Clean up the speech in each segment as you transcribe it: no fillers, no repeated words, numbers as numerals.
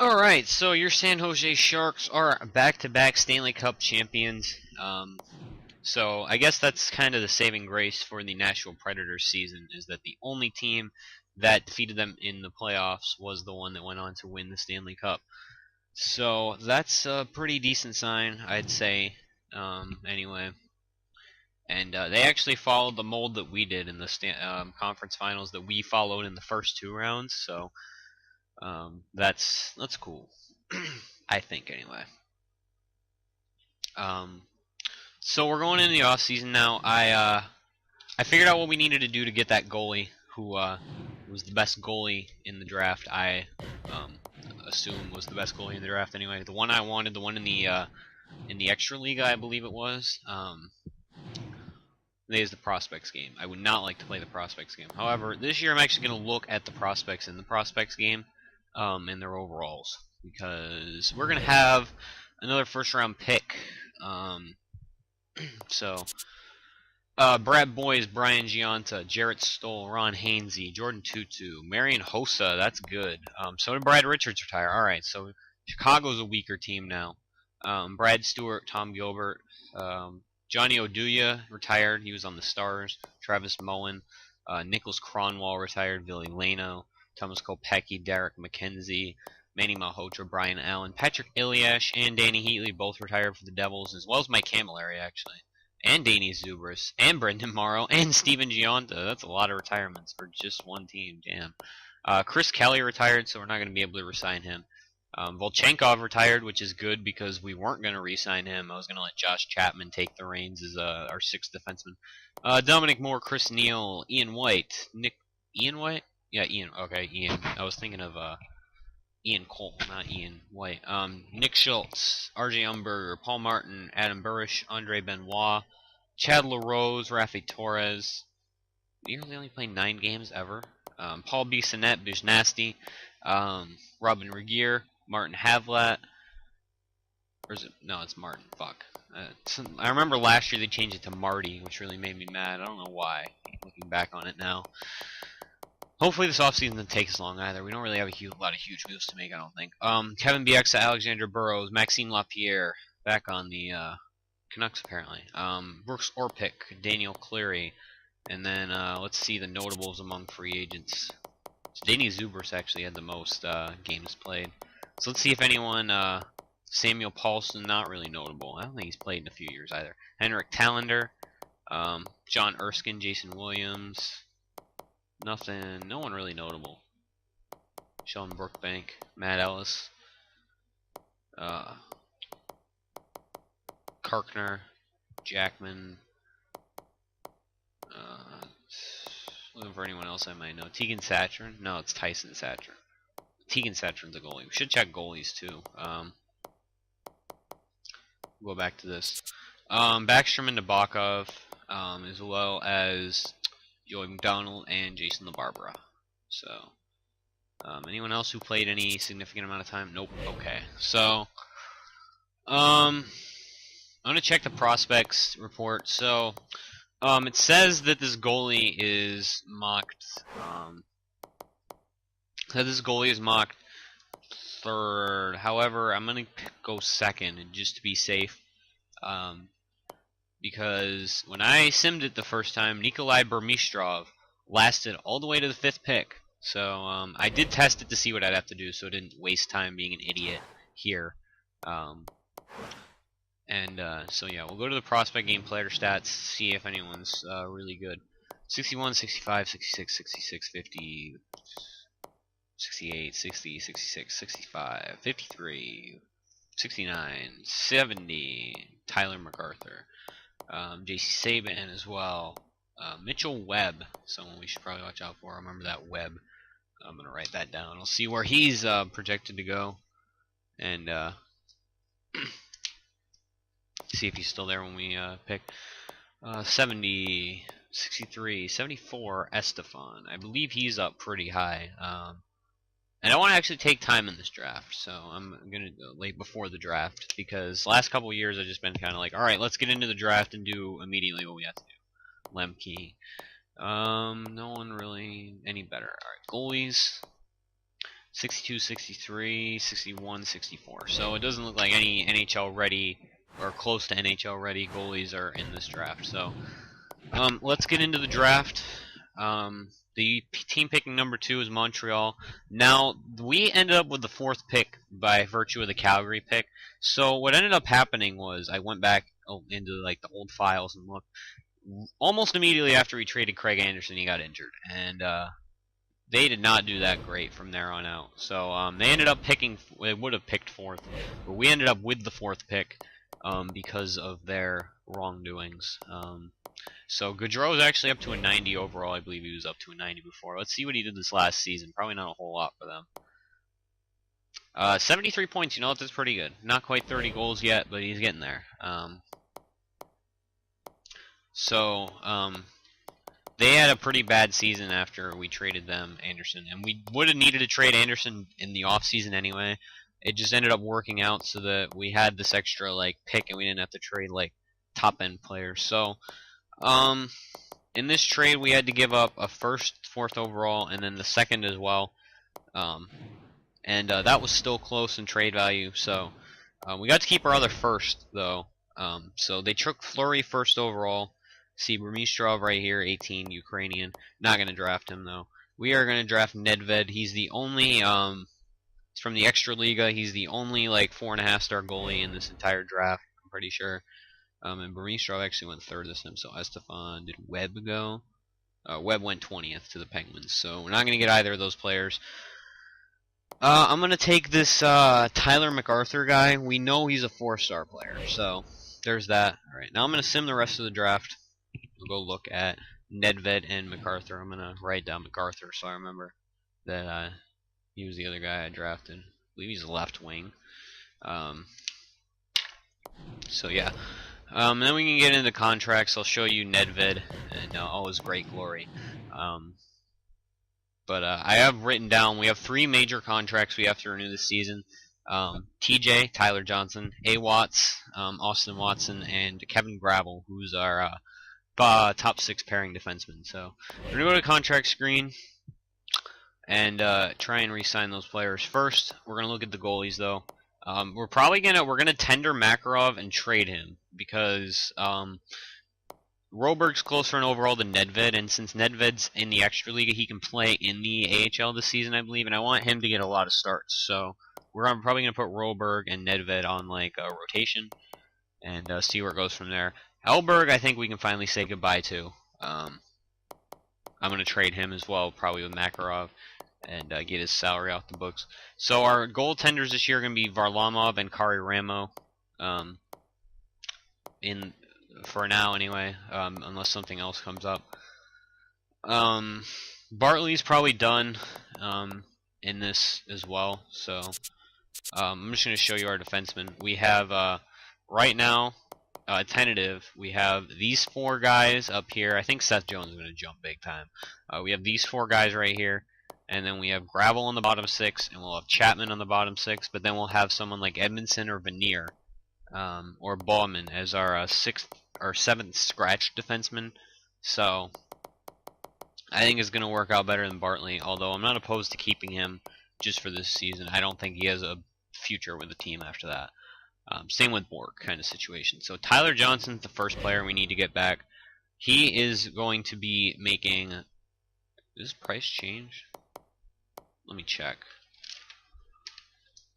Alright, so your San Jose Sharks are back-to-back Stanley Cup champions. So I guess that's kind of the saving grace for the Nashville Predators season, is that the only team that defeated them in the playoffs was the one that went on to win the Stanley Cup. So that's a pretty decent sign, I'd say, anyway. And they actually followed the mold that we did in the conference finals that we followed in the first two rounds, so that's cool. I think anyway. So we're going into the off season now. I figured out what we needed to do to get that goalie who was the best goalie in the draft. I assume was the best goalie in the draft anyway. The one I wanted, the one in the extra league, I believe it was. Today is the prospects game. I would not like to play the prospects game. However, this year I'm actually going to look at the prospects in the prospects game and their overalls, because we're going to have another first-round pick. Brad Boyes, Brian Giunta, Jarrett Stoll, Ron Hainsey, Jordan Tutu, Marian Hossa, that's good. So did Brad Richards retire. Alright, so Chicago's a weaker team now. Brad Stewart, Tom Gilbert, Johnny Oduya retired. He was on the Stars. Travis Mullen, Nicholas Cronwall retired. Ville Leno, Thomas Kopecky, Derek McKenzie, Manny Malhotra, Brian Allen, Patrick Iliash, and Danny Heatley both retired for the Devils, as well as Mike Camilleri, actually. And Danny Zubris, and Brendan Morrow, and Steven Giunta. That's a lot of retirements for just one team, damn. Chris Kelly retired, so we're not going to be able to re-sign him. Volchenkov retired, which is good because we weren't going to re-sign him. I was going to let Josh Chapman take the reins as our sixth defenseman. Dominic Moore, Chris Neal, Ian White, Ian White? Yeah, Ian. Okay, Ian. I was thinking of Ian Cole, not Ian White. Nick Schultz, RJ Umberger, Paul Martin, Adam Burish, Andre Benoit, Chad LaRose, Rafi Torres. He only played 9 games ever. Paul Bissonnette, Bishnasty, Robin Regier, Martin Havlat. Or is it? No, it's Martin. Fuck. I remember last year they changed it to Marty, which really made me mad. I don't know why, looking back on it now. Hopefully this offseason doesn't take as long either. We don't really have a lot of huge moves to make, I don't think. Kevin Bieksa, Alexander Burrows, Maxime Lapierre, back on the Canucks apparently. Brooks Orpik, Daniel Cleary, and then let's see the notables among free agents. So Danny Zubris actually had the most games played. So let's see if anyone, Samuel Paulson, not really notable. I don't think he's played in a few years either. Henrik Tallender, John Erskine, Jason Williams. Nothing, no one really notable. Sean Brookbank, Matt Ellis, Karkner, Jackman. Looking for anyone else I might know. Tegan Satchern? No, it's Tyson Satchern. Tegan Satchern's a goalie. We should check goalies too. Go back to this. Backstrom and Nabokov, as well as Joey McDonald and Jason LaBarbera. So, anyone else who played any significant amount of time? Nope. Okay. So, I'm gonna check the prospects report. So, it says that this goalie is mocked. Third. However, I'm gonna go second just to be safe. Because when I simmed it the first time, Nikolai Burmistrov lasted all the way to the 5th pick. So I did test it to see what I'd have to do, so I didn't waste time being an idiot here. So yeah, we'll go to the prospect game player stats, see if anyone's really good. 61, 65, 66, 66, 50, 68, 60, 66, 65, 53, 69, 70, Tyler MacArthur. JC Saban as well. Mitchell Webb, someone we should probably watch out for. I remember that Webb. I'm going to write that down. I'll see where he's projected to go. And see if he's still there when we pick. 70, 63, 74, Estefan. I believe he's up pretty high. And I want to actually take time in this draft, so I'm going to go late before the draft, because last couple of years I've just been kind of like, alright, let's get into the draft and do immediately what we have to do. Lemke. No one really any better. Alright, goalies. 62, 63, 61, 64. So it doesn't look like any NHL ready or close to NHL ready goalies are in this draft. So let's get into the draft. The team picking number 2 is Montreal. Now, we ended up with the 4th pick by virtue of the Calgary pick. So what ended up happening was I went back into like the old files and looked. Almost immediately after we traded Craig Anderson, he got injured, and they did not do that great from there on out. So they ended up picking. They would have picked 4th, but we ended up with the 4th pick because of their wrongdoings. So Gaudreau is actually up to a 90 overall. I believe he was up to a 90 before. Let's see what he did this last season. Probably not a whole lot for them. 73 points. You know what? That's pretty good. Not quite 30 goals yet, but he's getting there. They had a pretty bad season after we traded them Anderson, and we would have needed to trade Anderson in the offseason anyway. It just ended up working out so that we had this extra like pick, and we didn't have to trade like top end players. So, in this trade, we had to give up a 1st, 4th overall, and then the 2nd as well. That was still close in trade value. So, we got to keep our other 1st though. So they took Fleury 1st overall. See Burmistrov right here, 18, Ukrainian. Not going to draft him, though. We are going to draft Nedved. He's the only, it's from the Extra Liga. He's the only, like, 4.5-star goalie in this entire draft, I'm pretty sure. And Burmistrov actually went 3rd this time, so Estefan. Did Webb go? Webb went 20th to the Penguins, so we're not going to get either of those players. I'm going to take this Tyler MacArthur guy. We know he's a 4-star player, so there's that. All right, now I'm going to sim the rest of the draft. We'll go look at Nedved and MacArthur. I'm going to write down MacArthur so I remember that he was the other guy I drafted. I believe he's a left wing. So yeah. And then we can get into contracts. I'll show you Nedved and all his great glory. But I have written down, we have 3 major contracts we have to renew this season. TJ, Tyler Johnson, A. Watts, Austin Watson, and Kevin Gravel, who's our top 6 pairing defenseman. So we're gonna go to contract screen and try and re-sign those players first. We're gonna look at the goalies though. We're gonna tender Makarov and trade him because Roberg's closer in overall than Nedved, and since Nedved's in the Extra Liga, he can play in the AHL this season, I believe, and I want him to get a lot of starts. So we're probably gonna put Roberg and Nedved on like a rotation and see where it goes from there. Elberg, I think we can finally say goodbye to. I'm going to trade him as well, probably with Makarov, and get his salary off the books. So our goaltenders this year are going to be Varlamov and Kari Ramo, for now anyway, unless something else comes up. Bartley's probably done in this as well, so I'm just going to show you our defensemen. We have, right now, tentative, we have these 4 guys up here. I think Seth Jones is going to jump big time. We have these 4 guys right here, and then we have Gravel on the bottom 6, and we'll have Chapman on the bottom 6, but then we'll have someone like Edmondson or Veneer, or Bauman as our 6th or 7th scratch defenseman. So I think it's going to work out better than Bartley, although I'm not opposed to keeping him just for this season. I don't think he has a future with the team after that. Same with Bork kind of situation. So Tyler Johnson's the first player we need to get back. He is going to be making... Does his price change? Let me check.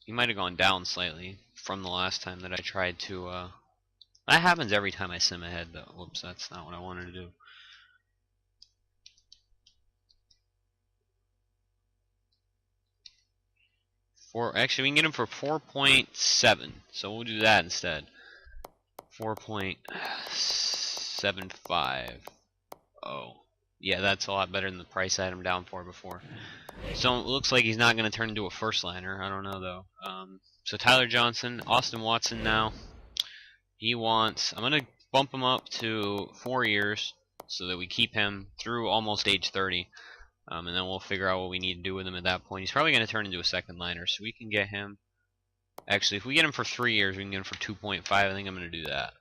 He might have gone down slightly from the last time that I tried to... That happens every time I sim ahead, though. Whoops, that's not what I wanted to do. Actually, we can get him for 4.7, so we'll do that instead. 4.75. Oh, yeah, that's a lot better than the price I had him down for before. So it looks like he's not going to turn into a first liner. I don't know though. So Tyler Johnson, Austin Watson now. He wants. I'm going to bump him up to 4 years so that we keep him through almost age 30. And then we'll figure out what we need to do with him at that point. He's probably going to turn into a second liner, so we can get him. Actually, if we get him for 3 years, we can get him for 2.5. I think I'm going to do that.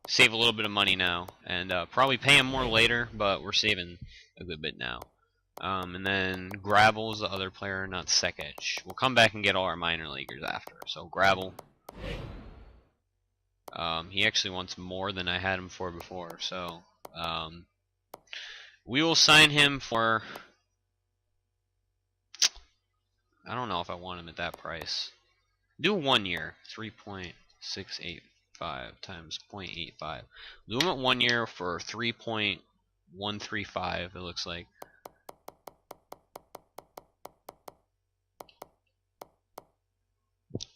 Save a little bit of money now, and probably pay him more later, but we're saving a good bit now. And then Gravel's the other player, not Sekich. We'll come back and get all our minor leaguers after. So Gravel. He actually wants more than I had him for before. So we will sign him for... I don't know if I want him at that price. Do 1 year. 3.685 times 0.85. Do him at 1 year for 3.135, it looks like.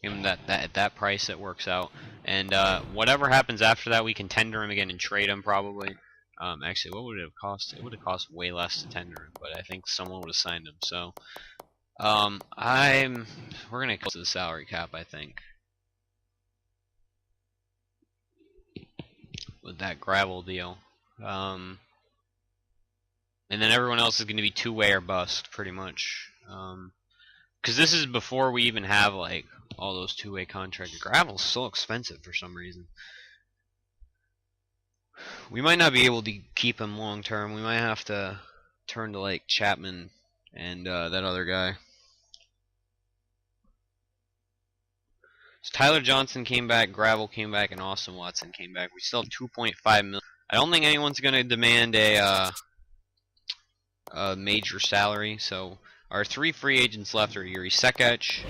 Give him that at that price, it works out. And whatever happens after that, we can tender him again and trade him probably. Actually, what would it have cost? It would have cost way less to tender him, but I think someone would have signed him. So we're gonna close to the salary cap, I think, with that Gravel deal. And then everyone else is going to be two-way or bust, pretty much. Because this is before we even have like all those two-way contracts. Gravel's so expensive for some reason. We might not be able to keep him long term. We might have to turn to like Chapman and that other guy. So Tyler Johnson came back, Gravel came back, and Austin Watson came back. We still have 2.5 million. I don't think anyone's going to demand a major salary. So our 3 free agents left are Yuri Sekich,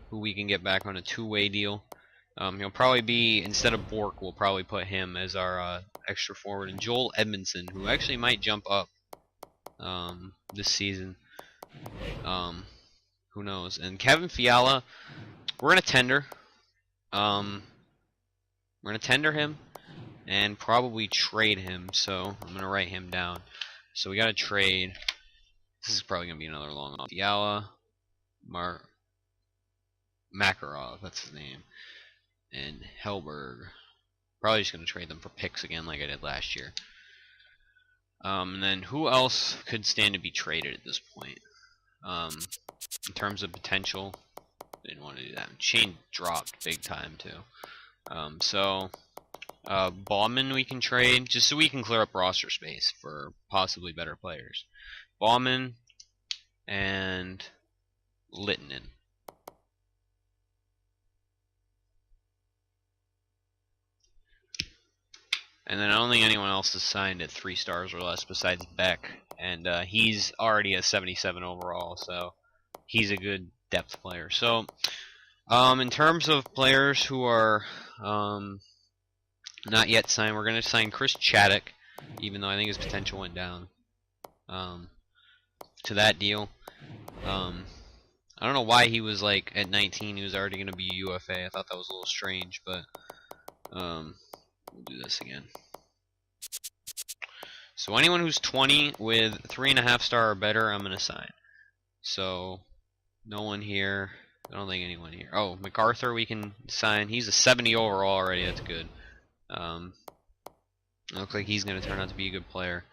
who we can get back on a two-way deal. He'll probably be, instead of Bork, we'll probably put him as our extra forward. And Joel Edmondson, who actually might jump up this season. Who knows? And Kevin Fiala, we're going to tender. We're going to tender him and probably trade him. So I'm going to write him down. So we got to trade. This is probably going to be another long one. Fiala, Makarov, that's his name. And Hellberg. Probably just going to trade them for picks again like I did last year. And then who else could stand to be traded at this point? In terms of potential, didn't want to do that. Shane dropped big time too. So Bauman we can trade just so we can clear up roster space for possibly better players. Bauman and Littinen. And then I don't think anyone else is signed at 3 stars or less besides Beck. And he's already a 77 overall, so he's a good depth player. So in terms of players who are not yet signed, we're going to sign Chris Chaddock, even though I think his potential went down to that deal. I don't know why he was like at 19, he was already going to be UFA. I thought that was a little strange, but we'll do this again. So anyone who's 20 with 3.5 star or better, I'm going to sign. So no one here. I don't think anyone here. Oh, MacArthur we can sign. He's a 70 overall already. That's good. Looks like he's going to turn out to be a good player.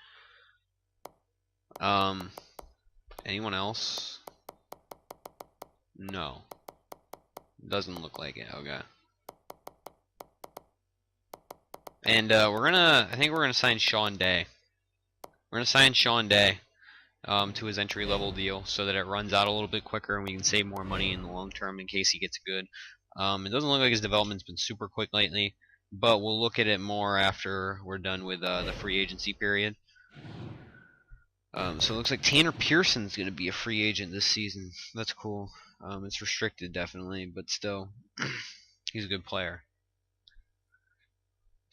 Anyone else? No. Doesn't look like it. Okay. And I think we're gonna sign Sean Day. We're gonna sign Sean Day to his entry level deal so that it runs out a little bit quicker and we can save more money in the long term in case he gets good. It doesn't look like his development's been super quick lately, but we'll look at it more after we're done with the free agency period. So it looks like Tanner Pearson's gonna be a free agent this season. That's cool. It's restricted definitely, but still, he's a good player.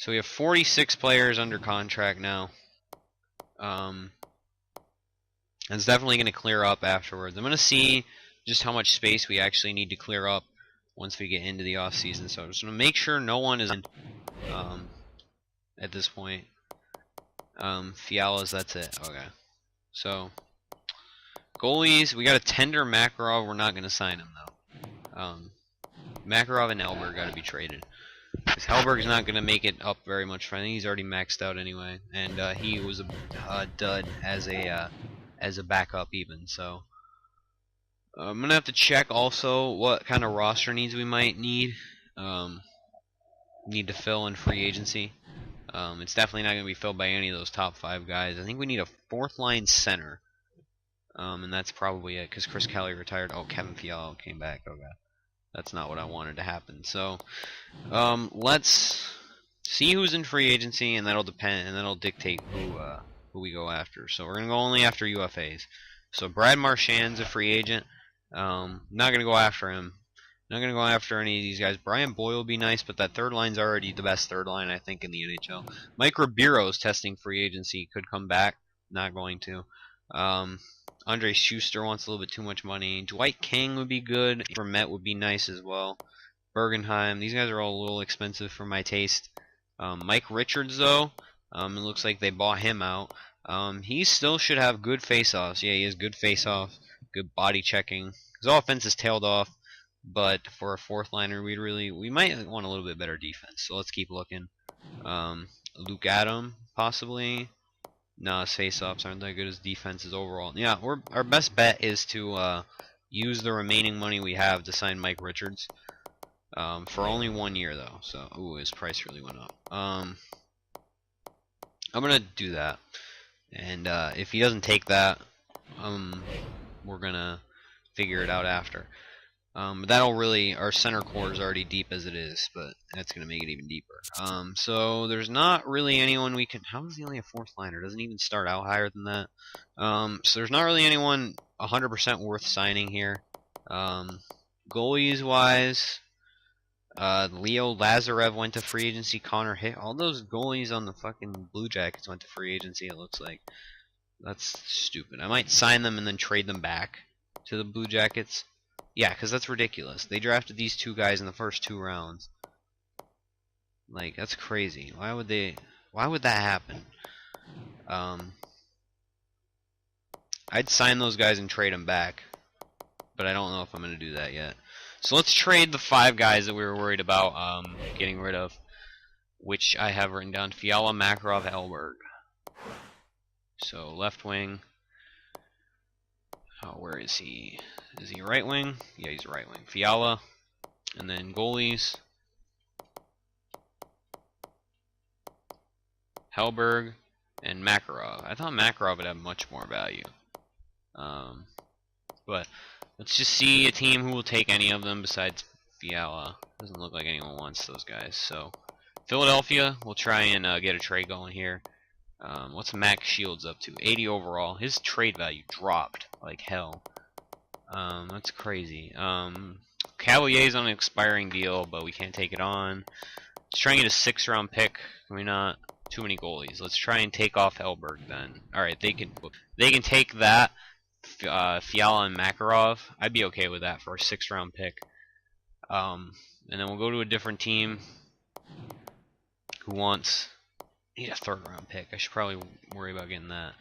So we have 46 players under contract now. It's definitely going to clear up afterwards. I'm going to see just how much space we actually need to clear up once we get into the off season. So I'm just going to make sure no one is at this point. Fiala's, that's it. Okay. So goalies, we got a tender Makarov. We're not going to sign him though. Makarov and Elberg got to be traded. Because Hellberg's not going to make it up very much. I think he's already maxed out anyway, and he was a dud as a backup even. So I'm gonna have to check also what kind of roster needs we might need to fill in free agency. It's definitely not going to be filled by any of those top 5 guys. I think we need a 4th line center. And that's probably it, because Chris Kelly retired. Oh, Kevin Fiala came back. Okay. That's not what I wanted to happen. So, let's see who's in free agency, and that'll depend, and that'll dictate who we go after. So we're gonna go only after UFAs. So Brad Marchand's a free agent. Not gonna go after him. Not gonna go after any of these guys. Brian Boyle will be nice, but that third line's already the best third line I think in the NHL. Mike Ribero's testing free agency, could come back. Not going to. Andre Schuster wants a little bit too much money. Dwight King would be good. Vermette would be nice as well. Bergenheim. These guys are all a little expensive for my taste. Mike Richards, though, it looks like they bought him out. He still should have good face-offs. Yeah, he has good face-off, good body checking. His offense is tailed off, but for a fourth liner, we might want a little bit better defense. So let's keep looking. Luke Adam, possibly. No, his face-offs aren't that good as defenses overall. Yeah, our best bet is to use the remaining money we have to sign Mike Richards. For only 1 year though. So, ooh, his price really went up. I'm gonna do that, and if he doesn't take that, we're gonna figure it out after. That'll really, our center core is already deep as it is, but that's going to make it even deeper. So there's not really anyone we can, how is he only a fourth liner? Doesn't even start out higher than that. So there's not really anyone 100% worth signing here. Goalies wise, Leo Lazarev went to free agency, Connor Hick, all those goalies on the fucking Blue Jackets went to free agency, it looks like. That's stupid. I might sign them and then trade them back to the Blue Jackets. Yeah, because that's ridiculous. They drafted these two guys in the first 2 rounds. Like, that's crazy. Why would that happen? I'd sign those guys and trade them back, but I don't know if I'm going to do that yet. So let's trade the 5 guys that we were worried about getting rid of, which I have written down. Fiala, Makarov, Hellberg. So left wing. Oh, where is he? Is he right wing? Yeah, he's right wing. Fiala. And then goalies. Hellberg and Makarov. I thought Makarov would have much more value. But let's just see a team who will take any of them besides Fiala. Doesn't look like anyone wants those guys. So Philadelphia, we'll try and get a trade going here. What's Max Shields up to? 80 overall. His trade value dropped like hell. That's crazy. Cavalier's on an expiring deal, but we can't take it on. Let's try and get a 6th round pick. Can we not? Too many goalies. Let's try and take off Hellberg then. Alright, they can take that. Fiala and Makarov. I'd be okay with that for a 6th round pick. And then we'll go to a different team who wants. Need a 3rd round pick. I should probably worry about getting that.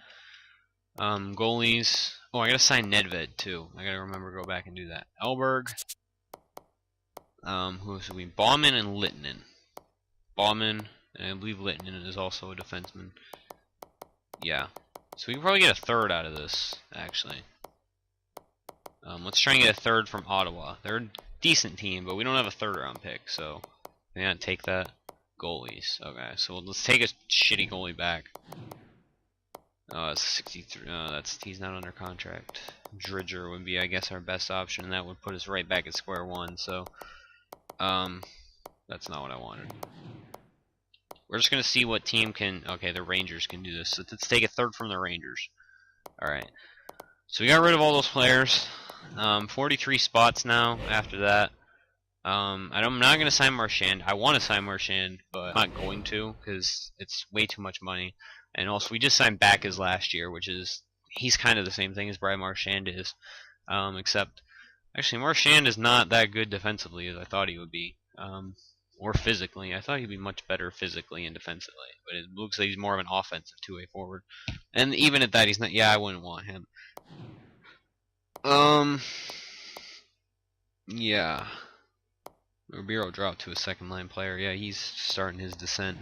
Goalies. Oh, I gotta sign Nedved too. I gotta remember to go back and do that. Elberg. Who else we? Bauman and Littinen. Bauman, and I believe Littinen is also a defenseman. Yeah. So we can probably get a 3rd out of this, actually. Let's try and get a 3rd from Ottawa. They're a decent team, but we don't have a 3rd round pick, so we can't take that. Goalies. Okay, so let's take a shitty goalie back. It's 63. He's not under contract. Dridger would be, I guess, our best option, and that would put us right back at square one. So, that's not what I wanted. We're just gonna see what team can. Okay, the Rangers can do this. So let's take a 3rd from the Rangers. All right. So we got rid of all those players. 43 spots now. After that. I'm not going to sign Marchand. I want to sign Marchand, but I'm not going to because it's way too much money. And also, we just signed Backes last year, which is, he's kind of the same thing as Brad Marchand is. Except, actually, Marchand is not that good defensively as I thought he would be. Or physically. I thought he'd be much better physically and defensively. But it looks like he's more of an offensive 2-way forward. And even at that, he's not, yeah, I wouldn't want him. Yeah. Ribeiro dropped to a 2nd line player. Yeah, he's starting his descent.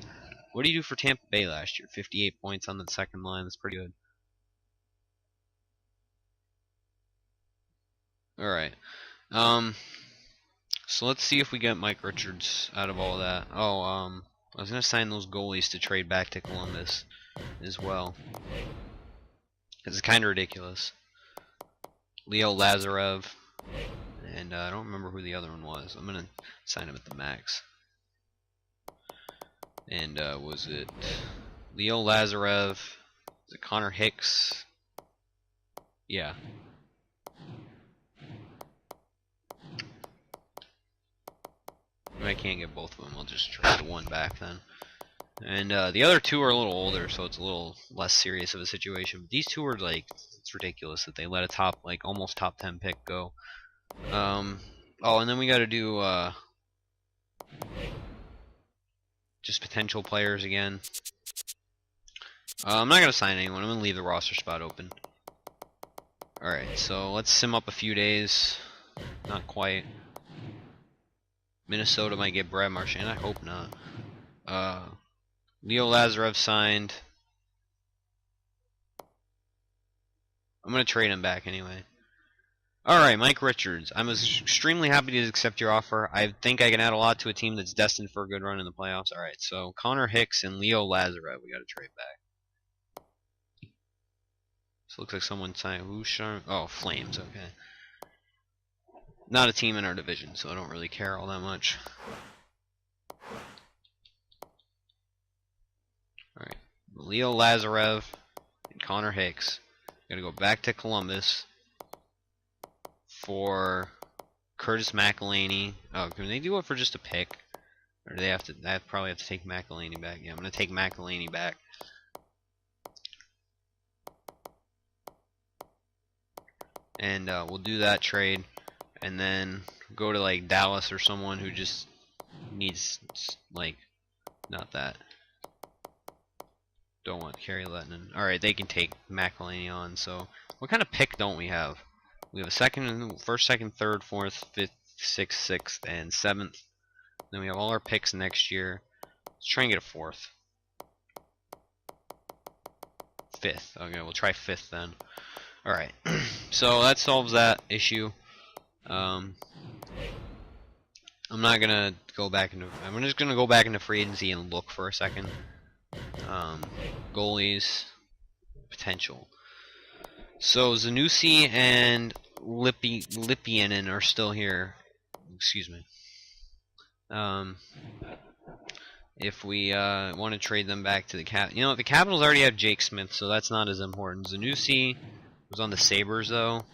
What did he do for Tampa Bay last year? 58 points on the 2nd line. That's pretty good. Alright. So let's see if we get Mike Richards out of all that. Oh, I was going to sign those goalies to trade back to Columbus as well. It's kind of ridiculous. Leo Lazarev, and I don't remember who the other one was. I'm gonna sign him at the max. And was it Leo Lazarev? Is it Connor Hicks? Yeah. I can't get both of them. I'll just trade one back then. And the other two are a little older, so it's a little less serious of a situation. But these two are like, it's ridiculous that they let a top, like almost top 10 pick go. Oh, and then we got to do just potential players again. I'm not gonna sign anyone. I'm gonna leave the roster spot open. All right, so let's sim up a few days. Not quite. Minnesota might get Brad Marchand. I hope not. Leo Lazarev signed. I'm going to trade him back anyway. Alright, Mike Richards. I'm extremely happy to accept your offer. I think I can add a lot to a team that's destined for a good run in the playoffs. Alright, so Connor Hicks and Leo Lazarev. We got to trade back. So it looks like someone signed. Who's Oh, Flames. Okay. Not a team in our division, so I don't really care all that much. Alright. Leo Lazarev and Connor Hicks. Gotta go back to Columbus for Curtis McElhaney. Oh, can they do it for just a pick? Or do they have to? I probably have to take McElhaney back. Yeah, I'm gonna take McElhaney back. And we'll do that trade, and then go to like Dallas or someone who just needs like not that. Don't want Kerry Lettinen. Alright, they can take McElhaney on. So what kind of pick don't we have? We have a first, second, third, fourth, fifth, sixth, sixth, and seventh. Then we have all our picks next year. Let's try and get a fourth. Fifth. Okay, we'll try fifth then. Alright. So that solves that issue. I'm not gonna go back into. I'm just gonna go back into free agency and look for a second. Goalies potential. So Zanussi and Lippianen are still here. Excuse me. If we want to trade them back to the Cap, the Capitals already have Jake Smith, so that's not as important. Zanussi was on the Sabres though.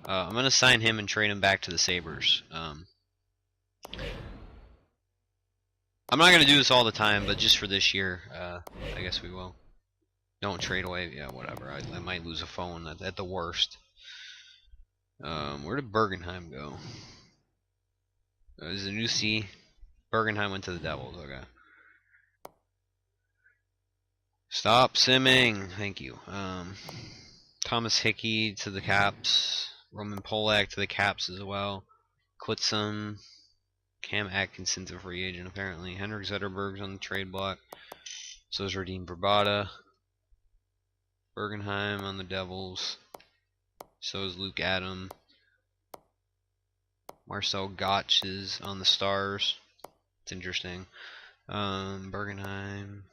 I'm gonna sign him and trade him back to the Sabres. I'm not gonna do this all the time, but just for this year, I guess we will. Don't trade away. Yeah, whatever. I might lose a phone at the worst. Where did Bergenheim go? Zanussi. Bergenheim went to the Devils. Okay. Stop simming. Thank you. Thomas Hickey to the Caps. Roman Polak to the Caps as well. Klitzum. Cam Atkinson's a free agent apparently. Henrik Zetterberg's on the trade block. So is Radim Bravada. Bergenheim on the Devils. So is Luke Adam. Marcel Gotch is on the Stars. It's interesting. Bergenheim.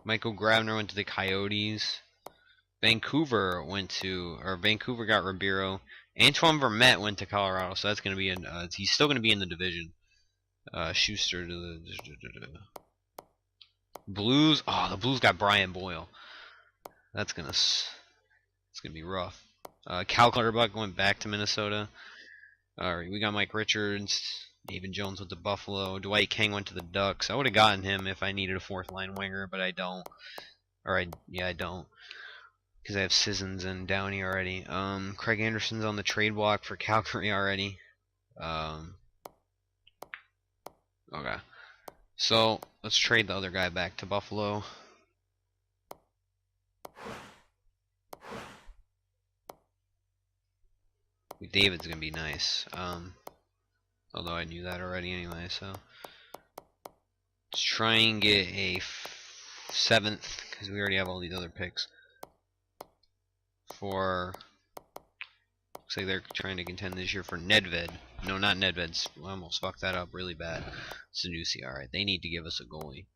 Michael Grabner went to the Coyotes. Vancouver got Ribeiro. Antoine Vermette went to Colorado, so that's going to be he's still going to be in the division. Schuster to the Blues. Oh, the Blues got Brian Boyle. It's gonna be rough. Cal Clutterbuck went back to Minnesota. Alright, we got Mike Richards. David Jones went to Buffalo. Dwight King went to the Ducks. I would have gotten him if I needed a fourth line winger, but I don't. I don't. Because I have Sissons and Downey already. Craig Anderson's on the trade block for Calgary already. Okay. So, let's trade the other guy back to Buffalo. David's gonna be nice. Although I knew that already anyway, so let's try and get a seventh because we already have all these other picks. Looks like they're trying to contend this year for Nedved. No, not Nedved. I almost fucked that up really bad. Zanussi. All right, they need to give us a goalie.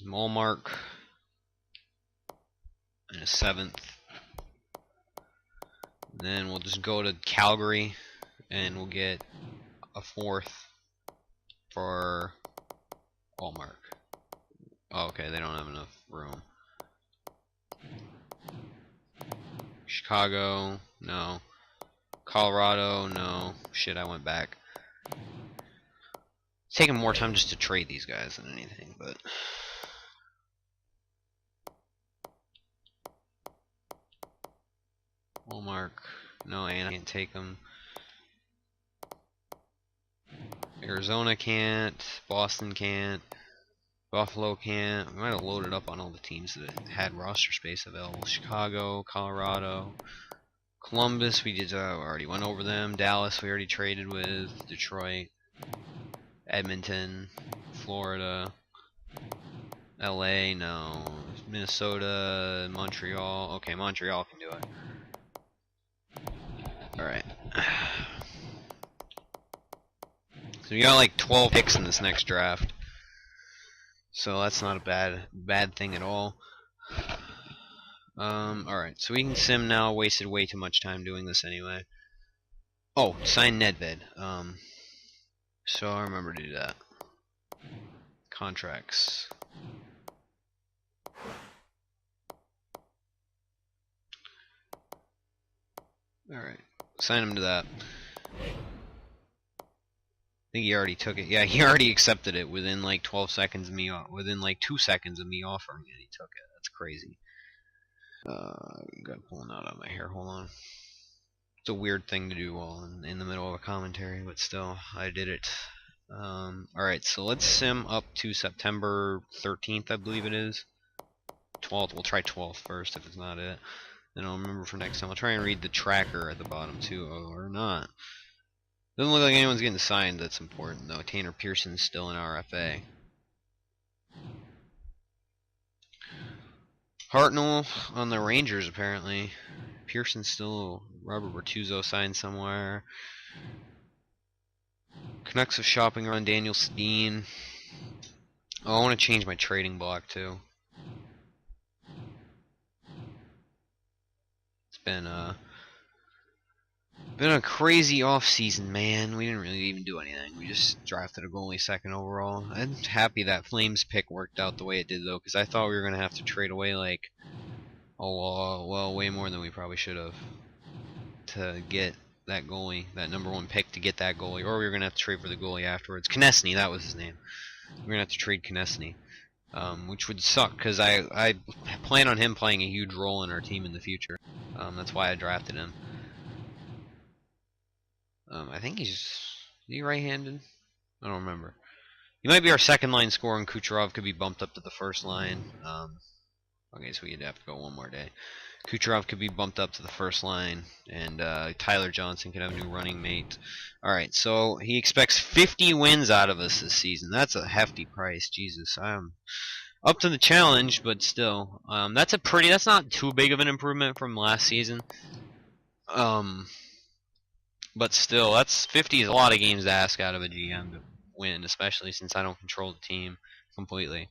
Malmark and a seventh. Then we'll just go to Calgary, and we'll get a 4th for Allmark. Oh, okay, they don't have enough room. Chicago, no. Colorado, no. Shit, I went back. It's taking more time just to trade these guys than anything, but... Walmart, no, and I can't take them. Arizona can't. Boston can't. Buffalo can't. We might have loaded up on all the teams that had roster space available. Chicago, Colorado, Columbus, we did already went over them. Dallas, we already traded with. Detroit, Edmonton, Florida, LA, no. Minnesota, Montreal. Okay, Montreal can do it. Alright. So we got like 12 picks in this next draft. So that's not a bad thing at all. Alright, so we can sim now. Wasted way too much time doing this anyway. Oh, sign Nedved. So I remember to do that. Contracts. Alright, sign him to that. I think he already took it. Yeah, he already accepted it within like 12 seconds of me, within like 2 seconds of me offering it, he took it. That's crazy. Got pulling out of my hair. Hold on. It's a weird thing to do while in the middle of a commentary, but still, I did it. Alright, so let's sim up to September 13th, I believe it is. 12th. We'll try 12th first if it's not it. Then I'll remember for next time. I'll try and read the tracker at the bottom too, or not. Doesn't look like anyone's getting signed. That's important though. Tanner Pearson's still in RFA. Hartnell on the Rangers apparently. Pearson's still. Robert Bertuzzo signed somewhere. Canucks are shopping around Daniel Steen. Oh, I want to change my trading block too. It's been a crazy off-season, man. We didn't really even do anything. We just drafted a goalie 2nd overall. I'm happy that Flames pick worked out the way it did, though, because I thought we were going to have to trade away, like, well, way more than we probably should have to get that goalie, that #1 pick to get that goalie, or we were going to have to trade for the goalie afterwards. Konechny, that was his name. We're going to have to trade Konechny, which would suck, because I plan on him playing a huge role in our team in the future. That's why I drafted him. I think is he right-handed? I don't remember. He might be our 2nd line scorer, and Kucherov could be bumped up to the 1st line. Okay, so we'd have to go one more day. Kucherov could be bumped up to the 1st line, and Tyler Johnson could have a new running mate. Alright, so he expects 50 wins out of us this season. That's a hefty price. Jesus, I'm up to the challenge, but still. That's not too big of an improvement from last season. But still, 50 is a lot of games to ask out of a GM to win, especially since I don't control the team completely.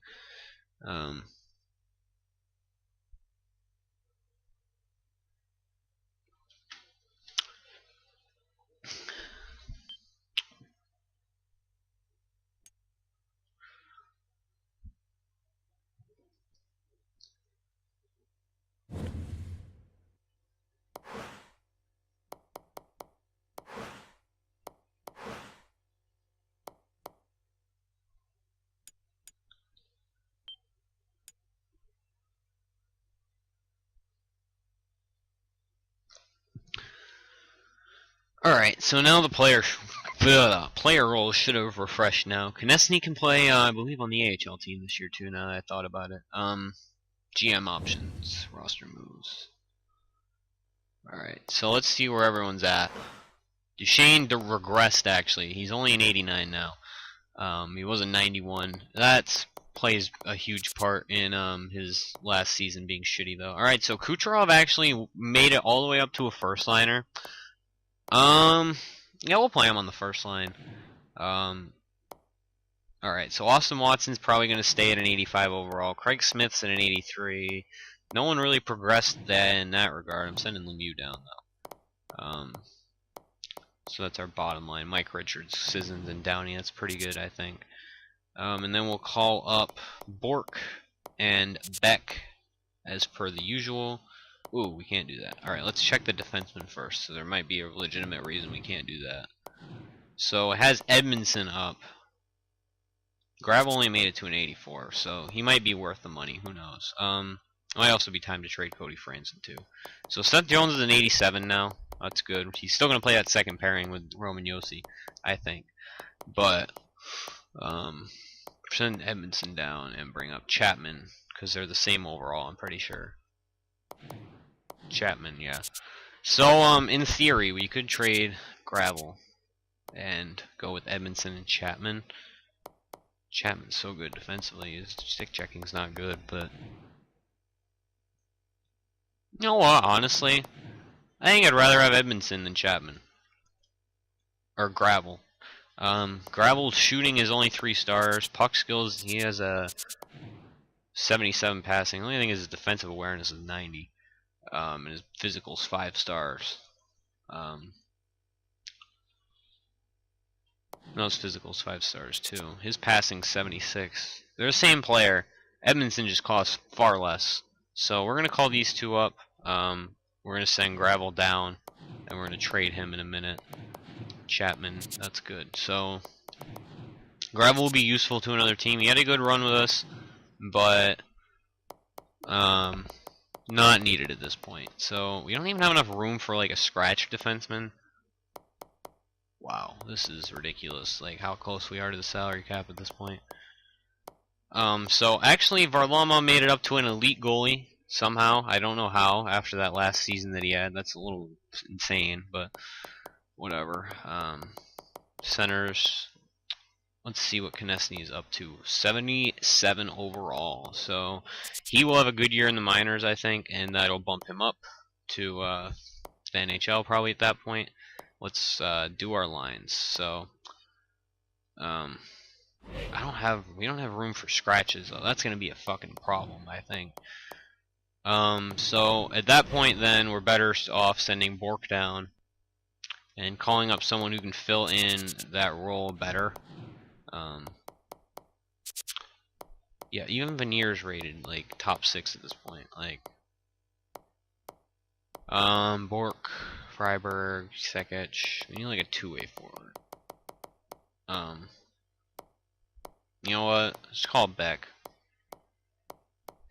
Alright, so now the player role should have refreshed now. Konechny can play, I believe, on the AHL team this year too, now that I thought about it. GM options, roster moves. Alright, so let's see where everyone's at. Duchesne regressed, actually. He's only an 89 now. He was a 91. That plays a huge part in his last season being shitty, though. Alright, so Kucherov actually made it all the way up to a 1st liner. Yeah, we'll play him on the 1st line. Alright, so Austin Watson's probably going to stay at an 85 overall. Craig Smith's at an 83. No one really progressed in that regard. I'm sending Lemieux down, though. So that's our bottom line. Mike Richards, Sissons, and Downey. That's pretty good, I think. And then we'll call up Bork and Beck as per the usual. Ooh, we can't do that. Alright, let's check the defenseman first. So there might be a legitimate reason we can't do that. So it has Edmondson up. Gravel only made it to an 84, so he might be worth the money. Who knows? It might also be time to trade Cody Franson too. So Seth Jones is an 87 now. That's good. He's still going to play that second pairing with Roman Josi, I think. But send Edmondson down and bring up Chapman because they're the same overall. I'm pretty sure. Chapman, yeah. So in theory, we could trade Gravel and go with Edmondson and Chapman. Chapman's so good defensively. His stick checking's not good, but you know what? Honestly, I think I'd rather have Edmondson than Chapman or Gravel. Gravel's shooting is only 3 stars. Puck skills, he has a 77 passing. The only thing is his defensive awareness is 90. And his physical's 5 stars. No, his physical's 5 stars too. His passing's 76. They're the same player. Edmondson just costs far less. So we're gonna call these two up. We're gonna send Gravel down, and we're gonna trade him in a minute. Chapman, that's good. So Gravel will be useful to another team. He had a good run with us, but not needed at this point. So we don't even have enough room for like a scratch defenseman. Wow, this is ridiculous. Like how close we are to the salary cap at this point. So actually Varlamov made it up to an elite goalie somehow. I don't know how after that last season that he had. That's a little insane, but whatever. Centers. Let's see what Konechny is up to. 77 overall. So he will have a good year in the minors, I think, and that'll bump him up to the NHL probably at that point. Let's do our lines. So we don't have room for scratches though. That's gonna be a fucking problem, I think. So at that point then we're better off sending Bork down and calling up someone who can fill in that role better. Yeah, even Veneer's rated like top 6 at this point. Like Bork, Freiberg, Sekich. We need like a 2-way forward. You know what? Let's call it Beck,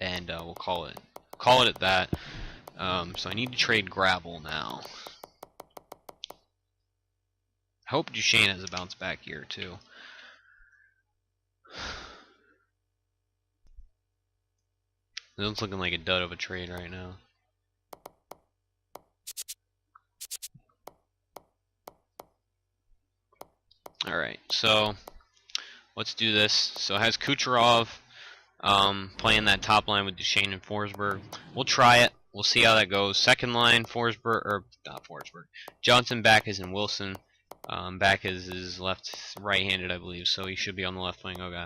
and we'll call it at that. So I need to trade Gravel now. I hope Duchesne has a bounce back year too. It's looking like a dud of a trade right now. Alright, so let's do this. So it has Kucherov playing that top line with Duchesne and Forsberg. We'll try it. We'll see how that goes. Second line, Forsberg, or not Forsberg. Johnson back is in Wilson. Back is right-handed, I believe, so he should be on the left wing. Okay.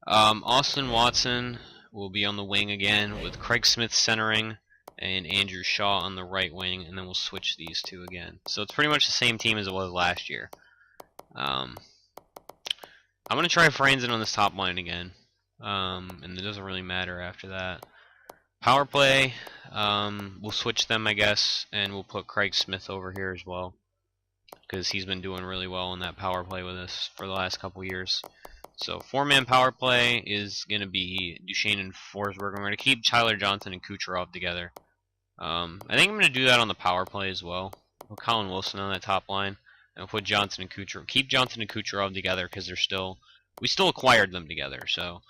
Austin Watson will be on the wing again with Craig Smith centering and Andrew Shaw on the right wing, and then we'll switch these two again. So it's pretty much the same team as it was last year. I'm going to try Franzen on this top line again, and it doesn't really matter after that. Power play, we'll switch them, I guess, and we'll put Craig Smith over here as well, because he's been doing really well in that power play with us for the last couple years. So 4-man power play is going to be Duchesne and Forsberg. I'm going to keep Tyler Johnson and Kucherov together. I think I'm going to do that on the power play as well. Put Colin Wilson on that top line, and put Johnson and Kucherov. Keep Johnson and Kucherov together because we still acquired them together. So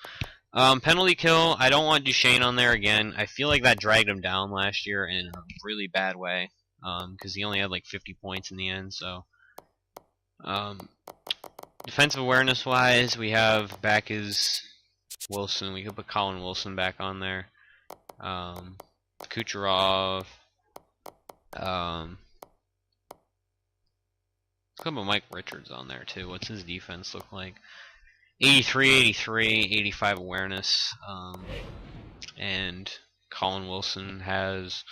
penalty kill, I don't want Duchesne on there again. I feel like that dragged him down last year in a really bad way because he only had like 50 points in the end. So defensive awareness wise, we have back is Wilson. We could put Colin Wilson back on there. Kucherov. Let's put Mike Richards on there too. What's his defense look like? 83, 83, 85 awareness. And Colin Wilson has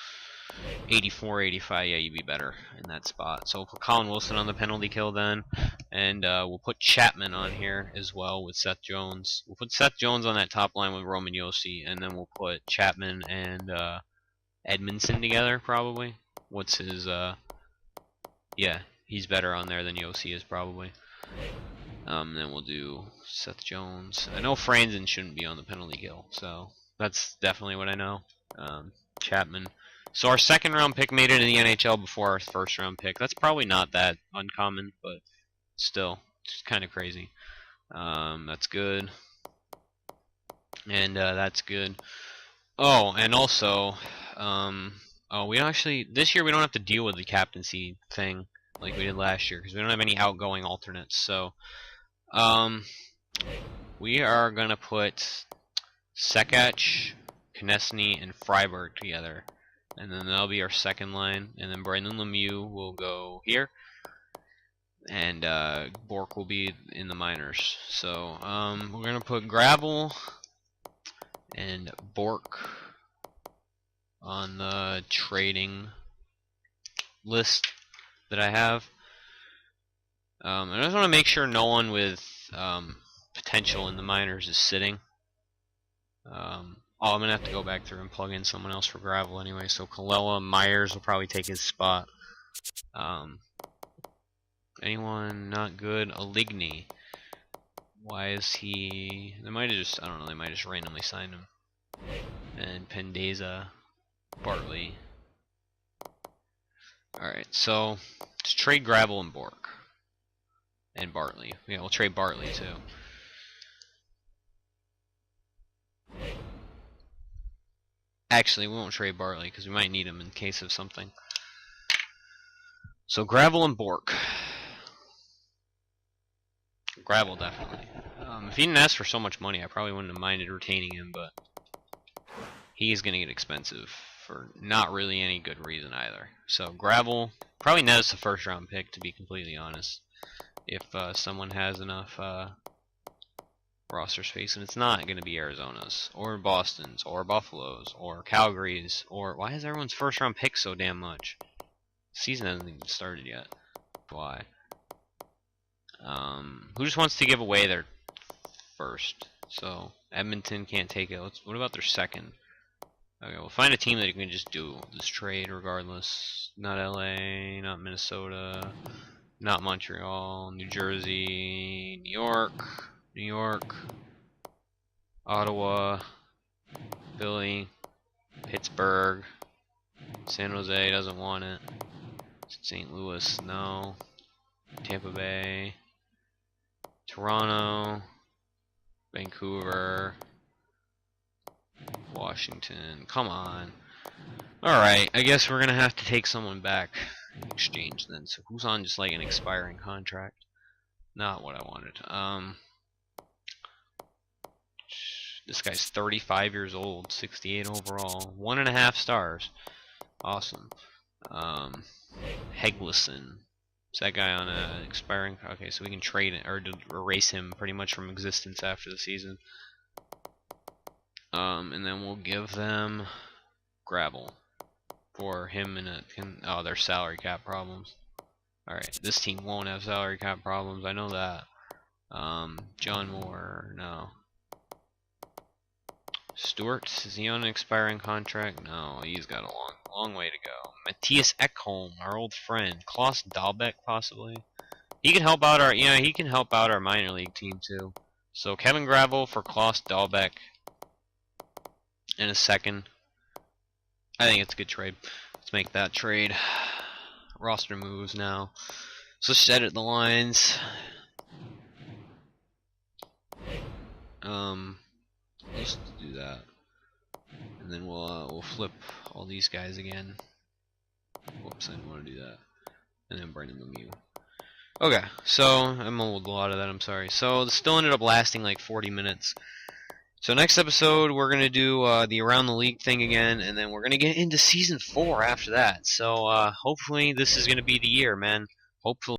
84, 85, yeah, you'd be better in that spot. So we'll put Colin Wilson on the penalty kill then, and we'll put Chapman on here as well with Seth Jones. We'll put Seth Jones on that top line with Roman Josi, and then we'll put Chapman and Edmondson together probably. What's his, yeah, he's better on there than Josi is probably. Then we'll do Seth Jones. I know Franzen shouldn't be on the penalty kill, so that's definitely what I know. Chapman. So our second round pick made it in the NHL before our first round pick. That's probably not that uncommon, but still, it's kind of crazy. That's good. And that's good. Oh, and also, we actually, this year we don't have to deal with the captaincy thing like we did last year because we don't have any outgoing alternates. So, we are going to put Sekach, Konechny, and Freiberg together. And then that'll be our second line. And then Brandon Lemieux will go here. And Bork will be in the minors. So we're going to put Gravel and Bork on the trading list that I have. And I just want to make sure no one with potential in the minors is sitting. I'm going to have to go back through and plug in someone else for Gravel anyway. So Kalela, Myers will probably take his spot. Anyone not good? Aligny. Why is he... They might have just... I don't know. They might just randomly sign him. And Pendeza. Bartley. Alright, so let's trade Gravel and Bork. And Bartley. Yeah, we'll trade Bartley too. Actually, we won't trade Bartley because we might need him in case of something. So Gravel and Bork. Gravel definitely. If he didn't ask for so much money, I probably wouldn't have minded retaining him, but he's going to get expensive for not really any good reason either. So Gravel, probably Ned's the first round pick to be completely honest. If someone has enough roster space, and it's not going to be Arizona's, or Boston's, or Buffalo's, or Calgary's, or why is everyone's first round pick so damn much? The season hasn't even started yet. Why? Who just wants to give away their first? So Edmonton can't take it. What about their second? Okay, we'll find a team that you can just do this trade regardless. Not LA, not Minnesota, not Montreal, New Jersey, New York, Ottawa, Philly, Pittsburgh, San Jose doesn't want it, St. Louis, no, Tampa Bay, Toronto, Vancouver, Washington, come on. Alright, I guess we're going to have to take someone back in exchange then. So who's on just like an expiring contract? Not what I wanted. This guy's 35 years old, 68 overall, 1.5 stars. Awesome. Hegglison. Is that guy on a expiring? Okay, so we can trade it or erase him pretty much from existence after the season. And then we'll give them Gravel for him and oh, their salary cap problems. Alright, this team won't have salary cap problems, I know that. John Moore, no. Stewart, is he on an expiring contract? No, he's got a long way to go. Matthias Ekholm, our old friend. Klaus Dahlbeck, possibly. He can help out he can help out our minor league team too. So Kevin Gravel for Klaus Dahlbeck in a second. I think it's a good trade. Let's make that trade. Roster moves now. So let's edit the lines. Let's do that, and then we'll flip all these guys again. Whoops, I didn't want to do that. And then Brandon Lemieux. Okay, so I mumbled a lot of that. I'm sorry. So this still ended up lasting like 40 minutes. So next episode we're gonna do the Around the League thing again, and then we're gonna get into season 4 after that. So hopefully this is gonna be the year, man. Hopefully.